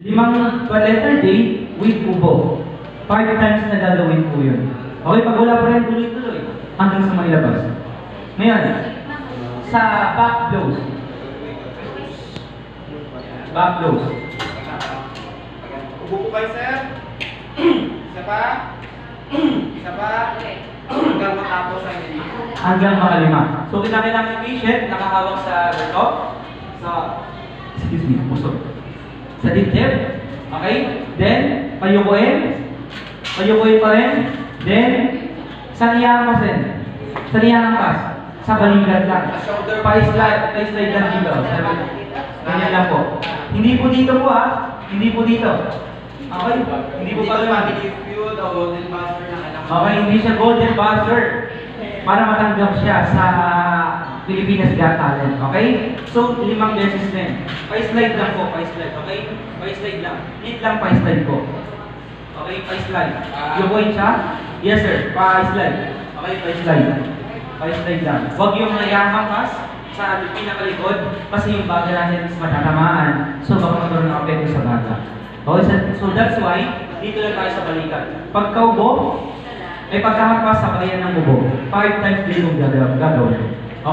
Letter day with ubo. 5 times na gagawin po yun. Okay, pag wala pa rin tuloy-tuloy, hanggang sa mailabas. Ngayon, sa back blows. Back blows. Ubo po kayo, sir. Isa pa. Isa pa. Hanggang matapos ang hindi. Hanggang makalima. So, kinakailangan ng patient, nakahawak sa laptop, excuse me, puso. Sa dibdib. Okay? Then, payukuin. Payukuin pa rin. Then, saan iangkasin? Saan iangkas? Sa balikat lang. Pa-slide lang dito. Ganyan lang po. Hindi po dito po Hindi po dito. Okay? Hindi po pa naman. Golden Buster na alam. Okay, hindi siya golden buzzer para matanggap siya sa Pilipinas Got Talent. Okay? So, 5 beses din. Pa-slide lang po, pa-slide. Okay? Pa-slide lang. Need lang pa-slide po. Okay, pa-slide. Yung point siya? Yes, sir. Pa-slide. Okay, pa-slide. Pa-slide lang. Huwag yung nayahakas sa pinakalikod kasi yung baga natin is matatamaan. So, baka magkaroon ng apekto sa baga. Okay, so that's why dito lang tayo sa balikat. Pagkaubo, may pagkahapas sa bayan ng ubo. 5 times din yung gagawin.